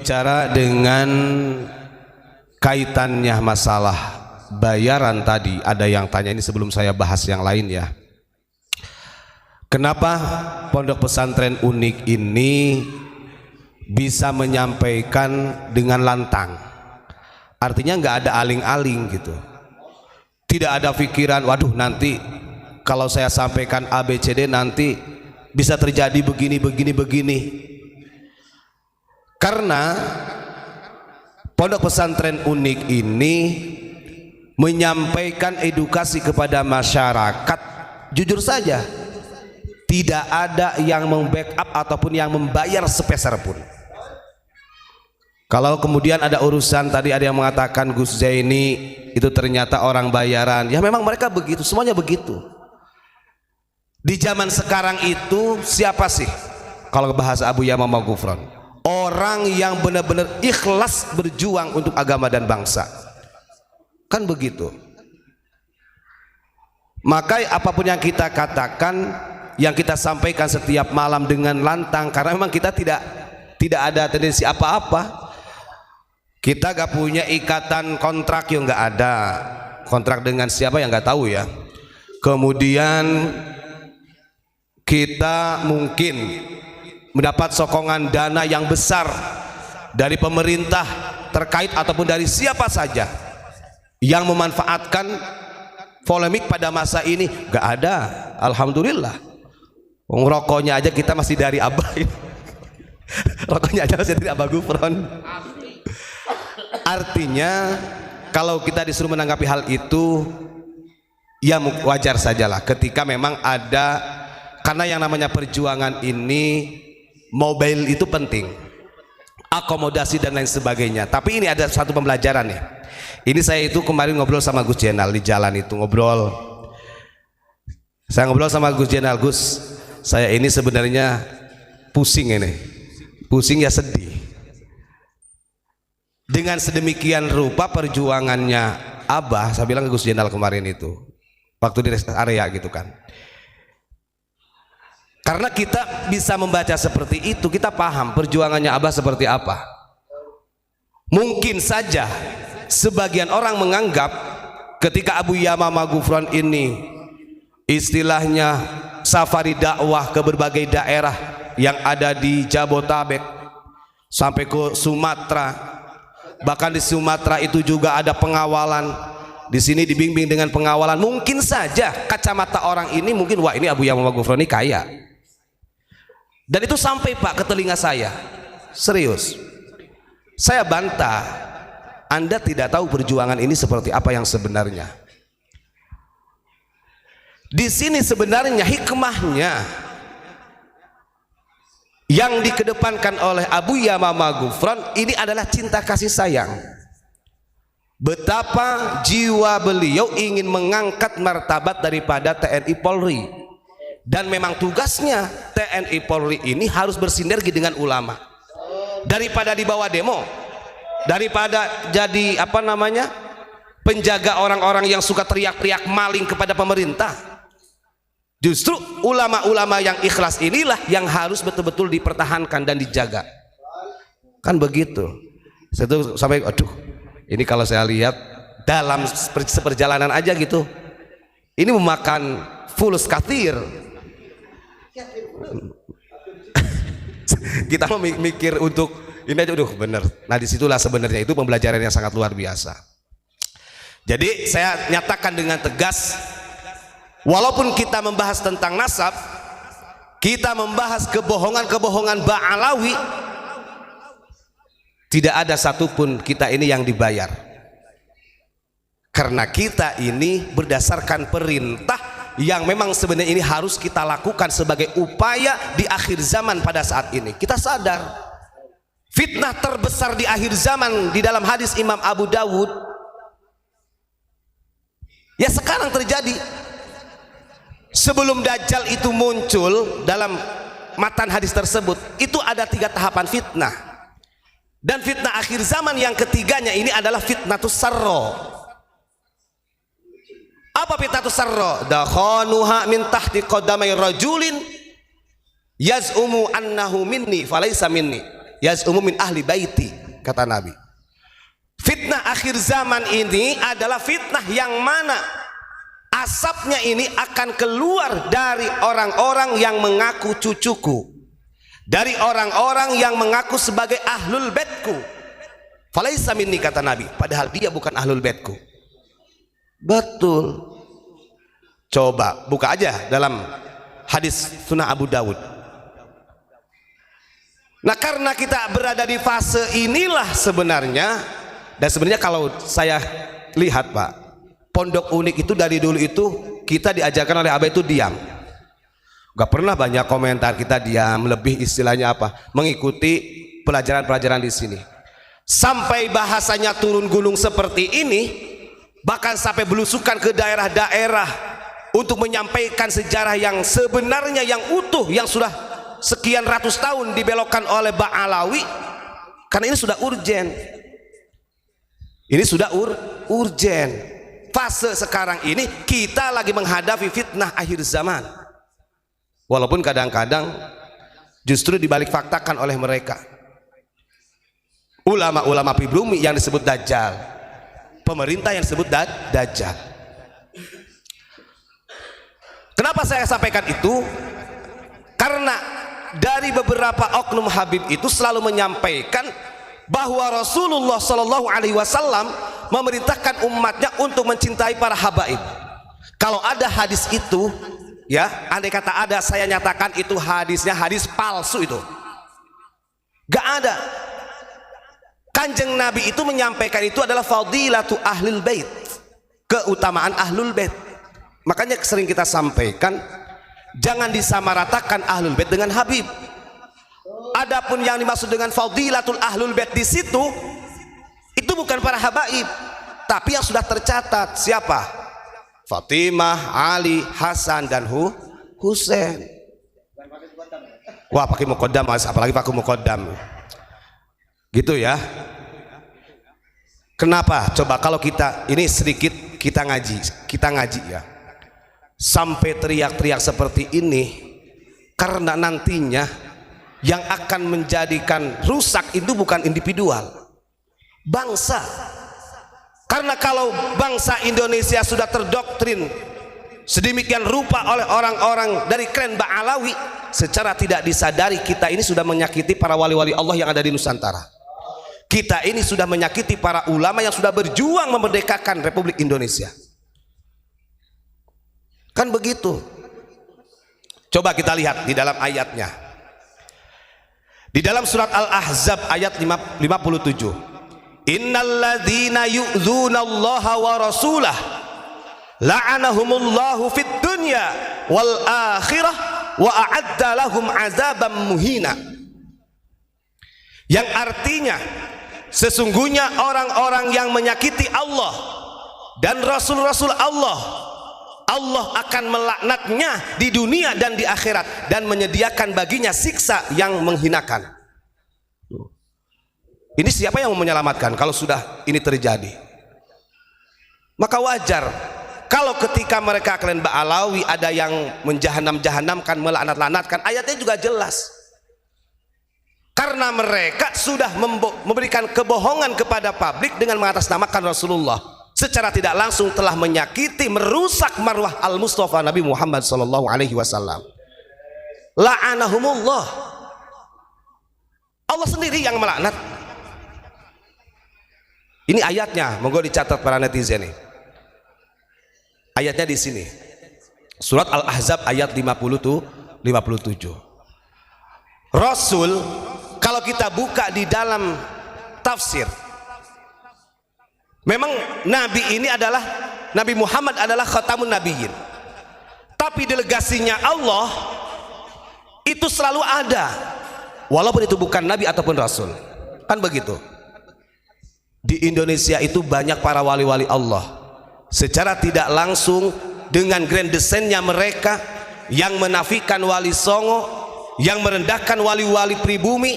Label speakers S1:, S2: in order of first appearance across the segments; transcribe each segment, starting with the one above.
S1: berbicara dengan kaitannya masalah bayaran tadi, ada yang tanya ini sebelum saya bahas yang lain ya. Kenapa Pondok Pesantren Unik ini bisa menyampaikan dengan lantang? Artinya nggak ada aling-aling gitu. Tidak ada pikiran, waduh nanti kalau saya sampaikan ABCD nanti bisa terjadi begini. Karena Pondok Pesantren Unik ini menyampaikan edukasi kepada masyarakat, jujur saja tidak ada yang membackup ataupun yang membayar sepeser pun. Kalau kemudian ada urusan tadi ada yang mengatakan Gus Zaini itu ternyata orang bayaran, ya memang mereka begitu, semuanya begitu. Di zaman sekarang itu siapa sih kalau bahasa Abu Yamamah Ghufran? Orang yang benar-benar ikhlas berjuang untuk agama dan bangsa. Kan begitu. Maka apapun yang kita katakan, yang kita sampaikan setiap malam dengan lantang, karena memang kita tidak ada tendensi apa-apa. Kita gak punya ikatan kontrak yang gak ada. Kontrak dengan siapa yang gak tahu ya. Kemudian kita mungkin mendapat sokongan dana yang besar dari pemerintah terkait ataupun dari siapa saja yang memanfaatkan polemik pada masa ini, gak ada. Alhamdulillah. Rokoknya aja kita masih dari Abah. Rokoknya aja masih dari Abah Ghufran. Artinya kalau kita disuruh menanggapi hal itu ya wajar sajalah ketika memang ada, karena yang namanya perjuangan ini mobile itu penting, akomodasi dan lain sebagainya. Tapi ini ada satu pembelajaran nih. Ini saya itu kemarin ngobrol sama Gus Jenal di jalan itu, saya ngobrol sama Gus Jenal, Gus saya ini sebenarnya pusing ini, pusing ya sedih. Dengan sedemikian rupa perjuangannya Abah, saya bilang ke Gus Jenal kemarin itu waktu di rest area gitu kan. Karena kita bisa membaca seperti itu, kita paham perjuangannya Abah seperti apa. Mungkin saja sebagian orang menganggap ketika Abu Yamamah Ghufran ini istilahnya safari dakwah ke berbagai daerah yang ada di Jabotabek sampai ke Sumatera, bahkan di Sumatera itu juga ada pengawalan, di sini dibimbing dengan pengawalan. Mungkin saja kacamata orang ini mungkin, wah ini Abu Yamamah Ghufran ini kaya. Dan itu sampai Pak ke telinga saya, serius. Saya bantah, Anda tidak tahu perjuangan ini seperti apa yang sebenarnya. Di sini sebenarnya hikmahnya yang dikedepankan oleh Abu Yamamah Ghufran ini adalah cinta kasih sayang. Betapa jiwa beliau ingin mengangkat martabat daripada TNI Polri. Dan memang tugasnya TNI Polri ini harus bersinergi dengan ulama. Daripada dibawa demo, daripada jadi apa namanya penjaga orang-orang yang suka teriak-teriak maling kepada pemerintah, justru ulama-ulama yang ikhlas inilah yang harus betul-betul dipertahankan dan dijaga. Kan begitu. Saya tuh sampai aduh, ini kalau saya lihat dalam seperjalanan aja gitu, ini memakan fulus kathir. Kita mau mikir untuk ini aja, aduh bener. Nah disitulah sebenarnya itu pembelajaran yang sangat luar biasa. Jadi saya nyatakan dengan tegas, walaupun kita membahas tentang nasab, kita membahas kebohongan-kebohongan Ba'alawi, tidak ada satupun kita ini yang dibayar. Karena kita ini berdasarkan perintah yang memang sebenarnya ini harus kita lakukan sebagai upaya di akhir zaman pada saat ini. Kita sadar fitnah terbesar di akhir zaman di dalam hadis Imam Abu Dawud ya sekarang terjadi. Sebelum Dajjal itu muncul, dalam matan hadis tersebut itu ada 3 tahapan fitnah. Dan fitnah akhir zaman yang ketiganya ini adalah fitnatus sarro. Apa fitnatus sarro? Dakhanuha min tahti qadamai rajulin yaz'umu annahu minni falaysa minni, yaz'umu min ahli baiti. kata Nabi. Fitnah akhir zaman ini adalah fitnah yang mana asapnya ini akan keluar dari orang-orang yang mengaku cucuku, dari orang-orang yang mengaku sebagai ahlul baitku. Falaisa minni, kata Nabi, padahal dia bukan ahlul baitku. Betul. Coba buka aja dalam hadis Sunan Abu Dawud. Nah, karena kita berada di fase inilah sebenarnya, dan sebenarnya kalau saya lihat Pak, Pondok Unik itu dari dulu itu kita diajarkan oleh Abah itu diam. Gak pernah banyak komentar, kita diam, lebih istilahnya apa? Mengikuti pelajaran-pelajaran di sini. Sampai bahasanya turun gunung seperti ini, bahkan sampai belusukan ke daerah-daerah untuk menyampaikan sejarah yang sebenarnya yang utuh, yang sudah sekian ratus tahun dibelokkan oleh Ba'alawi, karena ini sudah urgen. Ini sudah urgen. Fase sekarang ini kita lagi menghadapi fitnah akhir zaman. Walaupun kadang-kadang justru dibalik faktakan oleh mereka. Ulama-ulama pribumi yang disebut Dajjal, pemerintah yang disebut Dajjal. Kenapa saya sampaikan itu? Karena dari beberapa oknum Habib itu selalu menyampaikan bahwa Rasulullah Shallallahu Alaihi Wasallam memerintahkan umatnya untuk mencintai para habaib. Kalau ada hadis itu, ya, andai kata ada, saya nyatakan itu hadisnya hadis palsu itu. Gak ada. Kanjeng Nabi itu menyampaikan itu adalah fadilatu ahlul bait, keutamaan ahlul bait. Makanya sering kita sampaikan, jangan disamaratakan ahlul bait dengan Habib. Adapun yang dimaksud dengan fadilatul ahlul bait di situ itu bukan para habaib, tapi yang sudah tercatat. Siapa? Fatimah, Ali, Hasan dan Husain. Wah, pakai muqaddam, apalagi pakai muqaddam. Gitu ya. Kenapa? Coba kalau kita ini sedikit kita ngaji ya. Sampai teriak-teriak seperti ini karena nantinya yang akan menjadikan rusak itu bukan individual, bangsa. Karena kalau bangsa Indonesia sudah terdoktrin sedemikian rupa oleh orang-orang dari klan Ba'alawi, secara tidak disadari kita ini sudah menyakiti para wali-wali Allah yang ada di Nusantara. Kita ini sudah menyakiti para ulama yang sudah berjuang memerdekakan Republik Indonesia. Kan begitu. Coba kita lihat di dalam ayatnya. Di dalam surat Al-Ahzab ayat 57. Innalladzina yu'dzunallaha wa rasulah la'anahumullahu fid dunya wal akhirah wa a'adda lahum azaban muhina. Yang artinya sesungguhnya orang-orang yang menyakiti Allah dan rasul-rasul Allah, Allah akan melaknatnya di dunia dan di akhirat dan menyediakan baginya siksa yang menghinakan. Ini siapa yang mau menyelamatkan kalau sudah ini terjadi? Maka wajar kalau ketika mereka kalian Ba'alawi ada yang menjahanam-jahanamkan, melaknat-laknatkan, ayatnya juga jelas. Karena mereka sudah memberikan kebohongan kepada publik dengan mengatasnamakan Rasulullah, secara tidak langsung telah menyakiti, merusak marwah Al-Mustafa Nabi Muhammad sallallahu alaihi wasallam. La'anahumullah. Allah sendiri yang melaknat. Ini ayatnya, monggo dicatat para netizen nih. Ayatnya di sini. Surat Al-Ahzab ayat 57. Rasul, kalau kita buka di dalam tafsir, memang Nabi ini adalah, Nabi Muhammad adalah khatamun nabiyyin, tapi delegasinya Allah itu selalu ada walaupun itu bukan Nabi ataupun Rasul. Kan begitu. Di Indonesia itu banyak para wali-wali Allah, secara tidak langsung dengan grand desainnya mereka yang menafikan wali songo, yang merendahkan wali-wali pribumi,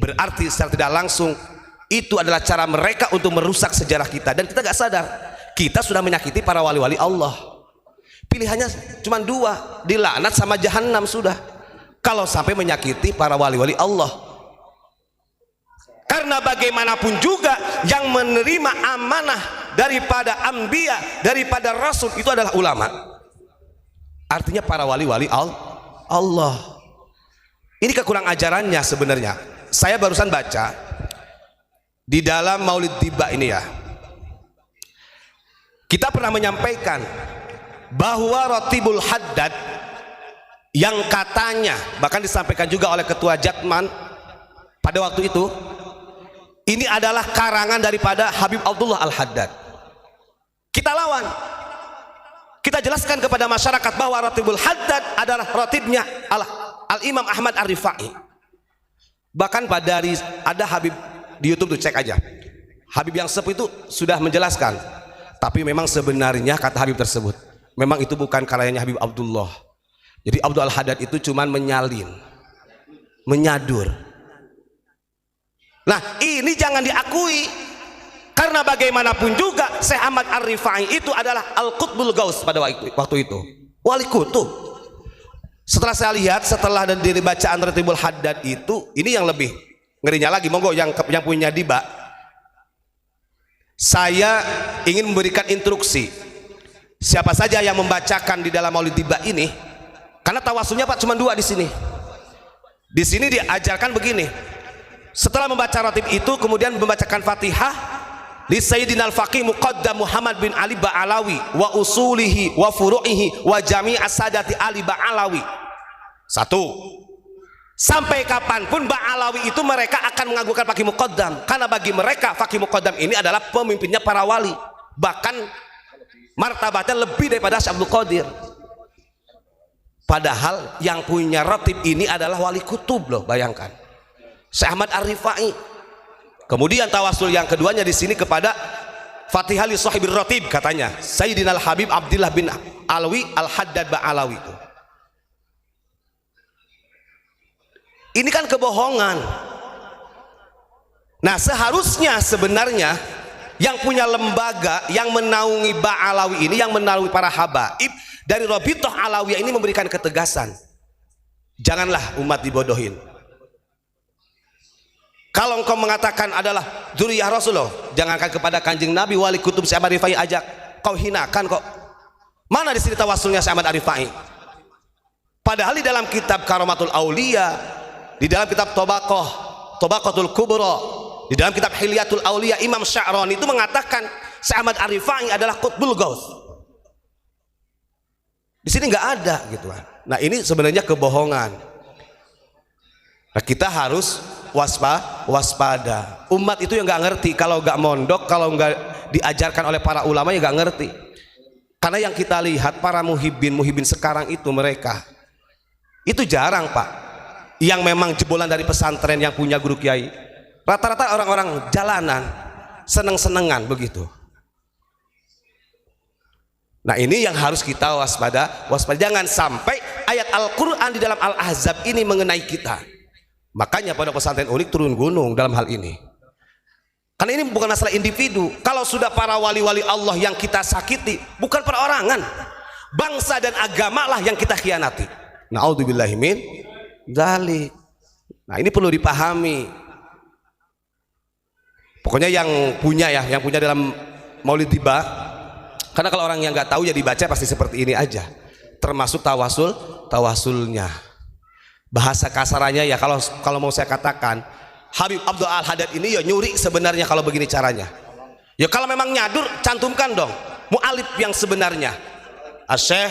S1: berarti secara tidak langsung itu adalah cara mereka untuk merusak sejarah kita, dan kita gak sadar kita sudah menyakiti para wali-wali Allah. Pilihannya cuma dua, dilaknat sama jahanam sudah, kalau sampai menyakiti para wali-wali Allah. Karena bagaimanapun juga yang menerima amanah daripada anbiya, daripada rasul itu adalah ulama. Artinya para wali-wali Allah. Ini kekurang ajarannya sebenarnya. Saya barusan baca di dalam Maulid Tiba ini ya. Kita pernah menyampaikan bahwa Ratibul Haddad yang katanya bahkan disampaikan juga oleh Ketua Jatman pada waktu itu, ini adalah karangan daripada Habib Abdullah Al-Haddad. Kita lawan, kita jelaskan kepada masyarakat bahwa Ratibul Haddad adalah ratibnya Al-Imam Ahmad Ar-Rifai. Bahkan pada ada Habib di YouTube tuh, cek aja, Habib yang sepuh itu sudah menjelaskan. Tapi memang sebenarnya kata Habib tersebut, memang itu bukan karyanya Habib Abdullah. Jadi Abdul Al-Haddad itu cuman menyalin, menyadur. Nah ini jangan diakui, karena bagaimanapun juga Syekh Ahmad Ar-Rifai itu adalah Al-Qutbul Gaus pada waktu itu, wali kutub. Setelah saya lihat, setelah dari bacaan Ratibul Haddad itu, ini yang lebih ngerinya lagi. Monggo yang punya Diba, saya ingin memberikan instruksi siapa saja yang membacakan di dalam Maulid Tiba ini, karena tawasulnya Pak cuma 2 di sini. Di sini diajarkan begini: setelah membaca ratib itu kemudian membacakan Fatihah li Sayyidina Al-Faqih Muqaddam Muhammad bin Ali Ba'alawi wa usulihi wa furu'ihi wa jami'as sadati Ali Ba'alawi. 1. Sampai kapanpun Ba'alawi itu mereka akan mengagungkan Faqih Muqaddam, karena bagi mereka Faqih Muqaddam ini adalah pemimpinnya para wali, bahkan martabatnya lebih daripada Syekh Abdul Qadir. Padahal yang punya ratib ini adalah wali kutub loh, bayangkan, Syekh Ahmad Ar-Rifai. Kemudian tawasul yang keduanya di sini kepada Fatihah li Shahibir Ratib, katanya Sayyidina Al-Habib Abdullah bin Alwi Al-Haddad Ba'alawi itu. Ini kan kebohongan. Nah seharusnya sebenarnya yang punya lembaga yang menaungi Ba'alawi ini, yang menaungi para habaib dari Rabithah Alawiyah ini memberikan ketegasan. Janganlah umat dibodohin. Kalau engkau mengatakan adalah dzurriyyah Rasulullah, jangankan kepada Kanjeng Nabi, wali kutub Syekh Ahmad Rifai ajak kau hinakan kok. Mana di sini tawasulnya Syekh Ahmad Rifai? Padahal di dalam kitab Karamatul Aulia, di dalam kitab Tobaqatul Kubra, di dalam kitab Hilyatul Aulia, Imam Sya'rani itu mengatakan Syekh Ahmad Ar-Rifai adalah Qutbul Gaus. Di sini nggak ada gitu kan. Nah ini sebenarnya kebohongan. Nah, kita harus waspada. Umat itu yang nggak ngerti, kalau nggak mondok, kalau nggak diajarkan oleh para ulama ya nggak ngerti. Karena yang kita lihat para muhibbin sekarang itu, mereka itu jarang Pak yang memang jebolan dari pesantren yang punya guru kiai. Rata-rata orang-orang jalanan, seneng-senengan begitu. Nah ini yang harus kita waspada. Jangan sampai ayat Al-Quran di dalam Al-Ahzab ini mengenai kita. Makanya pada pesantren Unik turun gunung dalam hal ini. Karena ini bukan masalah individu. Kalau sudah para wali-wali Allah yang kita sakiti, bukan perorangan, bangsa dan agama lah yang kita khianati. Na'udzubillahi min dzalik. Nah ini perlu dipahami. Pokoknya yang punya dalam Maulid Tiba, karena kalau orang yang nggak tahu ya dibaca pasti seperti ini aja. Termasuk tawasulnya. Bahasa kasarannya ya, kalau mau saya katakan, Habib Abdul Al-Haddad ini ya nyuri sebenarnya kalau begini caranya. Ya kalau memang nyadur, cantumkan dong mu'alif yang sebenarnya, Syekh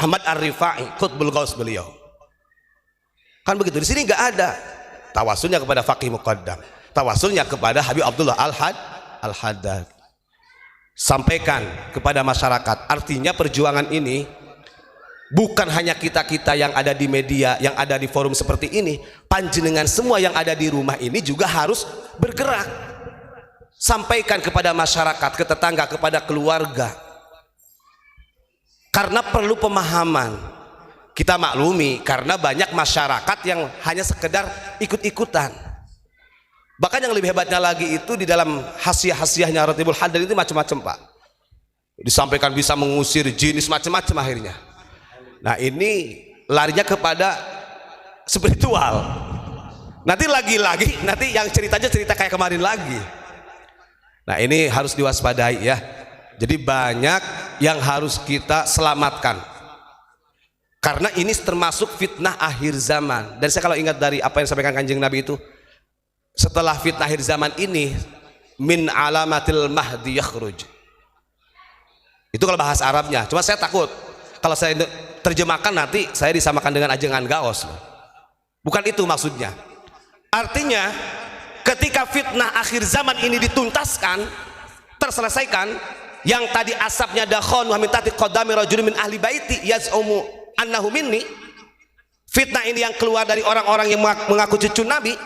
S1: Ahmad Ar-Rifai Qutbul Gaus beliau. Kan begitu. Di sini nggak ada tawasulnya kepada Faqih Muqaddam, tawasulnya kepada Habib Abdullah Al-Haddad. Sampaikan kepada masyarakat. Artinya perjuangan ini bukan hanya kita-kita yang ada di media, yang ada di forum seperti ini. Panjenengan semua yang ada di rumah ini juga harus bergerak. Sampaikan kepada masyarakat, ke tetangga, kepada keluarga. Karena perlu pemahaman. Kita maklumi karena banyak masyarakat yang hanya sekedar ikut-ikutan. Bahkan yang lebih hebatnya lagi itu di dalam hasiah-hasiahnya Ratibul Haddad itu macam-macam Pak. Disampaikan bisa mengusir jin, macam-macam akhirnya. Nah ini larinya kepada spiritual. Nanti lagi-lagi nanti yang ceritanya cerita kayak kemarin lagi. Nah ini harus diwaspadai ya. Jadi banyak yang harus kita selamatkan. Karena ini termasuk fitnah akhir zaman. Dan saya kalau ingat dari apa yang disampaikan Kanjeng Nabi itu, setelah fitnah akhir zaman ini, min alamatil mahdi yakhruj. Itu kalau bahasa Arabnya. Cuma saya takut kalau saya terjemahkan nanti saya disamakan dengan ajengan gaos. Bukan itu maksudnya. Artinya ketika fitnah akhir zaman ini dituntaskan, terselesaikan, yang tadi asapnya dakhon wa min tahti qadami rajulin min ahli baiti yaz'umu annahu minni, fitnah ini yang keluar dari orang-orang yang mengaku cucu Nabi,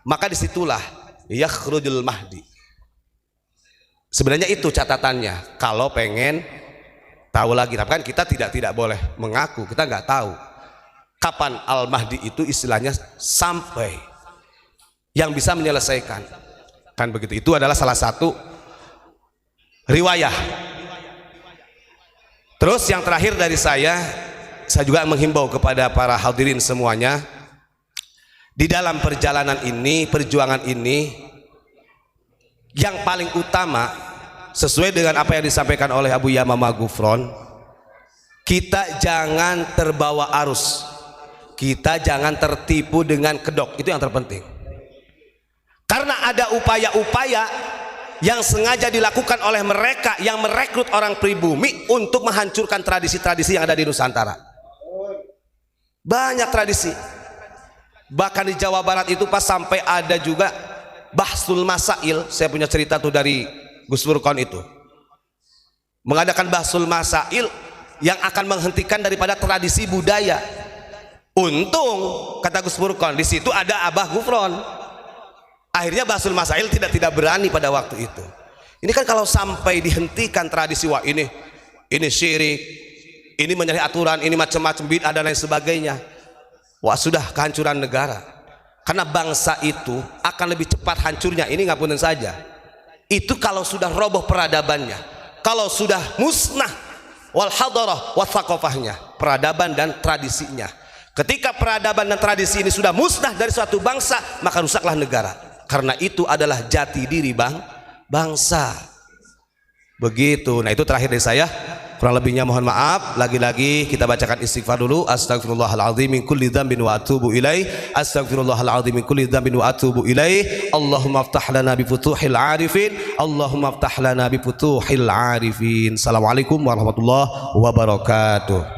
S1: maka disitulah yakhrujul mahdi. Sebenarnya itu catatannya kalau pengen tahu lagi. Tapi kan kita tidak boleh mengaku, kita nggak tahu kapan al-mahdi itu istilahnya sampai yang bisa menyelesaikan, kan begitu. Itu adalah salah satu riwayah. Terus yang terakhir dari saya juga menghimbau kepada para hadirin semuanya, di dalam perjalanan ini, perjuangan ini, yang paling utama sesuai dengan apa yang disampaikan oleh Abu Yamamah Ghufron, kita jangan terbawa arus, kita jangan tertipu dengan kedok. Itu yang terpenting. Karena ada upaya-upaya yang sengaja dilakukan oleh mereka yang merekrut orang pribumi untuk menghancurkan tradisi-tradisi yang ada di Nusantara. Banyak tradisi. Bahkan di Jawa Barat itu pas sampai ada juga Bahsul Masail. Saya punya cerita tuh dari Gus Furqon itu, mengadakan Bahsul Masail yang akan menghentikan daripada tradisi budaya. Untung kata Gus Furqon di situ ada Abah Ghufron. Akhirnya Bahsul Masail tidak berani pada waktu itu. Ini kan kalau sampai dihentikan tradisi, wah ini syirik, ini menyalahi aturan, ini macam-macam bid'ah dan lain sebagainya. Wah sudah kehancuran negara. Karena bangsa itu akan lebih cepat hancurnya. Ini ngapunten saja. Itu kalau sudah roboh peradabannya, kalau sudah musnah wal hadarah wa thaqafahnya, peradaban dan tradisinya. Ketika peradaban dan tradisi ini sudah musnah dari suatu bangsa, maka rusaklah negara. Karena itu adalah jati diri bangsa. Begitu. Nah itu terakhir dari saya. Kurang lebihnya mohon maaf. Lagi-lagi kita bacakan istighfar dulu. Astaghfirullahaladzim min kulli dzambin wa atubu ilaih. Astaghfirullahaladzim min kulli dzambin wa atubu ilaih. Allahumma aftah lana bi futuhil arifin. Allahumma aftah lana bi futuhil arifin. Assalamualaikum warahmatullahi wabarakatuh.